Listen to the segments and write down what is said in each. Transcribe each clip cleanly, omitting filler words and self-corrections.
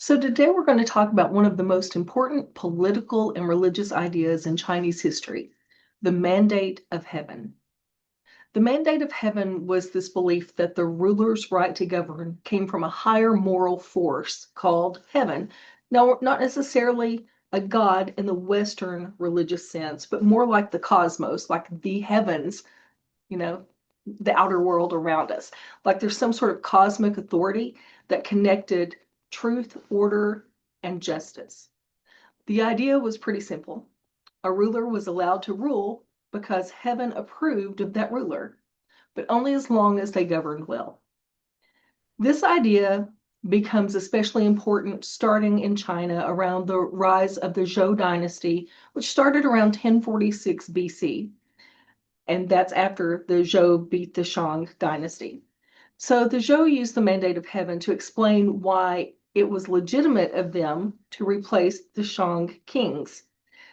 So today we're going to talk about one of the most important political and religious ideas in Chinese history, the mandate of heaven. The mandate of heaven was this belief that the ruler's right to govern came from a higher moral force called heaven. Now, not necessarily a god in the Western religious sense, but more like the cosmos, like the heavens, you know, the outer world around us. Like there's some sort of cosmic authority that connected truth, order, and justice. The idea was pretty simple. A ruler was allowed to rule because heaven approved of that ruler, but only as long as they governed well. This idea becomes especially important starting in China around the rise of the Zhou dynasty, which started around 1046 BC, and that's after the Zhou beat the Shang dynasty. So the Zhou used the mandate of heaven to explain why it was legitimate of them to replace the Shang kings.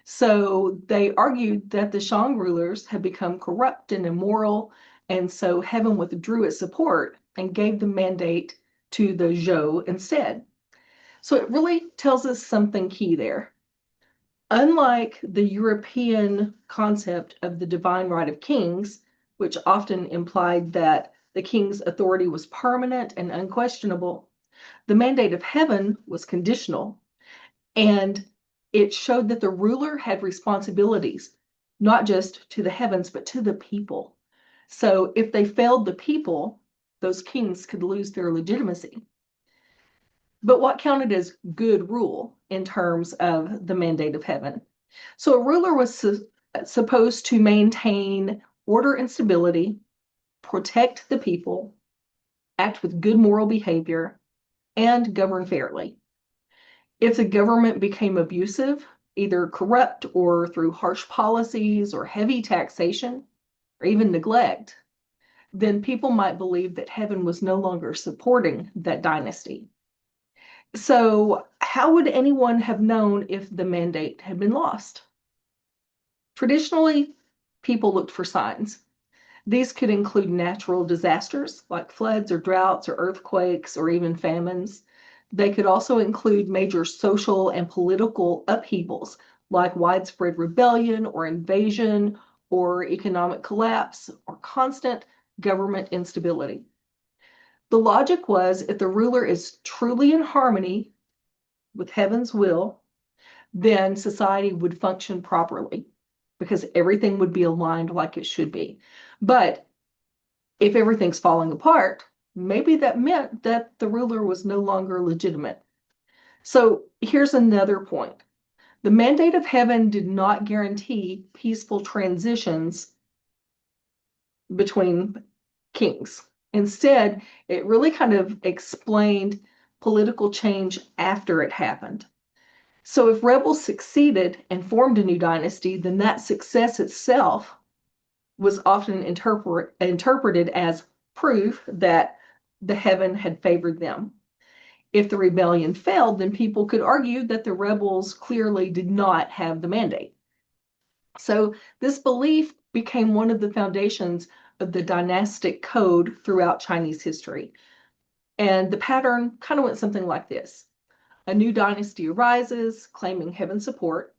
So they argued that the Shang rulers had become corrupt and immoral, and so heaven withdrew its support and gave the mandate to the Zhou instead. So it really tells us something key there. Unlike the European concept of the divine right of kings, which often implied that the king's authority was permanent and unquestionable, the mandate of heaven was conditional, and it showed that the ruler had responsibilities, not just to the heavens, but to the people. So if they failed the people, those kings could lose their legitimacy. But what counted as good rule in terms of the mandate of heaven? So a ruler was supposed to maintain order and stability, protect the people, act with good moral behavior, and govern fairly. If the government became abusive, either corrupt or through harsh policies or heavy taxation, or even neglect, then people might believe that heaven was no longer supporting that dynasty. So, how would anyone have known if the mandate had been lost? Traditionally, people looked for signs. These could include natural disasters like floods or droughts or earthquakes or even famines. They could also include major social and political upheavals like widespread rebellion or invasion or economic collapse or constant government instability. The logic was if the ruler is truly in harmony with heaven's will, then society would function properly because everything would be aligned like it should be. But if everything's falling apart, maybe that meant that the ruler was no longer legitimate. So here's another point. The mandate of heaven did not guarantee peaceful transitions between kings. Instead, it really kind of explained political change after it happened. So if rebels succeeded and formed a new dynasty, then that success itself was often interpreted as proof that the heaven had favored them. If the rebellion failed, then people could argue that the rebels clearly did not have the mandate. So this belief became one of the foundations of the dynastic code throughout Chinese history. And the pattern kind of went something like this. A new dynasty arises, claiming heaven's support.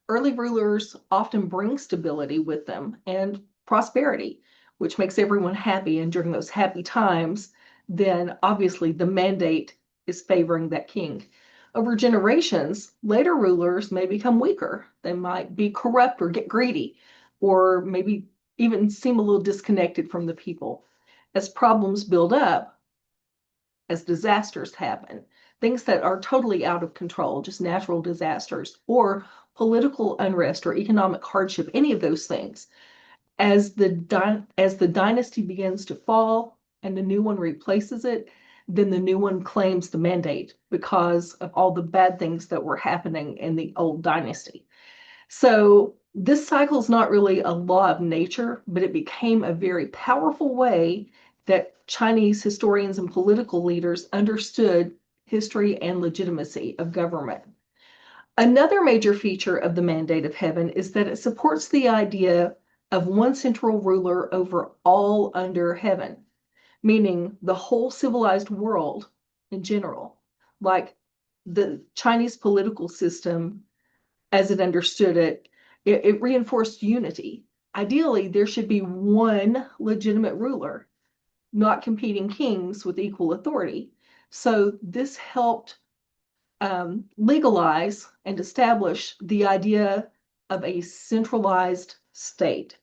Early rulers often bring stability with them and prosperity, which makes everyone happy. And during those happy times, then obviously the mandate is favoring that king. Over generations, later rulers may become weaker. They might be corrupt or get greedy, or maybe even seem a little disconnected from the people. As problems build up, as disasters happen, things that are totally out of control, just natural disasters, or political unrest or economic hardship, any of those things. As the dynasty begins to fall and the new one replaces it, then the new one claims the mandate because of all the bad things that were happening in the old dynasty. So this cycle is not really a law of nature, but it became a very powerful way that Chinese historians and political leaders understood history and legitimacy of government. Another major feature of the mandate of heaven is that it supports the idea of one central ruler over all under heaven, meaning the whole civilized world in general. Like the Chinese political system, as it understood it, it reinforced unity. Ideally, there should be one legitimate ruler, not competing kings with equal authority. So this helped legalize and establish the idea of a centralized state.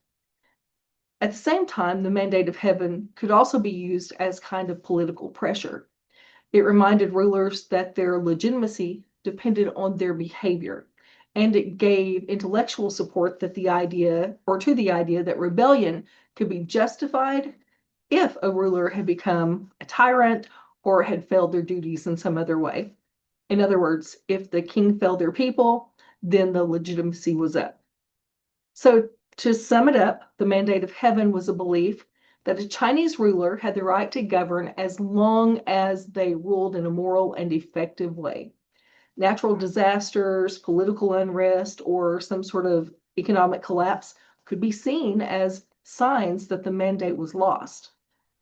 At the same time, the mandate of heaven could also be used as kind of political pressure. It reminded rulers that their legitimacy depended on their behavior, and it gave intellectual support that the idea, or to the idea, that rebellion could be justified if a ruler had become a tyrant or had failed their duties in some other way. In other words, if the king failed their people, then the legitimacy was up. So, to sum it up, the mandate of heaven was a belief that a Chinese ruler had the right to govern as long as they ruled in a moral and effective way. Natural disasters, political unrest, or some sort of economic collapse could be seen as signs that the mandate was lost.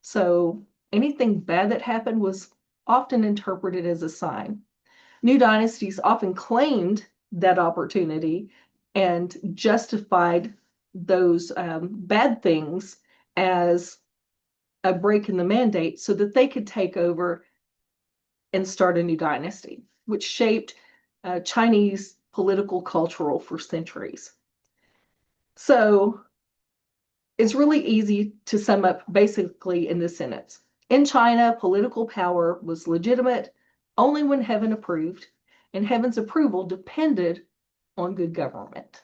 So anything bad that happened was often interpreted as a sign. New dynasties often claimed that opportunity and justified those bad things as a break in the mandate so that they could take over and start a new dynasty, which shaped Chinese political cultural for centuries. So it's really easy to sum up basically in this sentence. In China, political power was legitimate only when heaven approved, and heaven's approval depended on good government.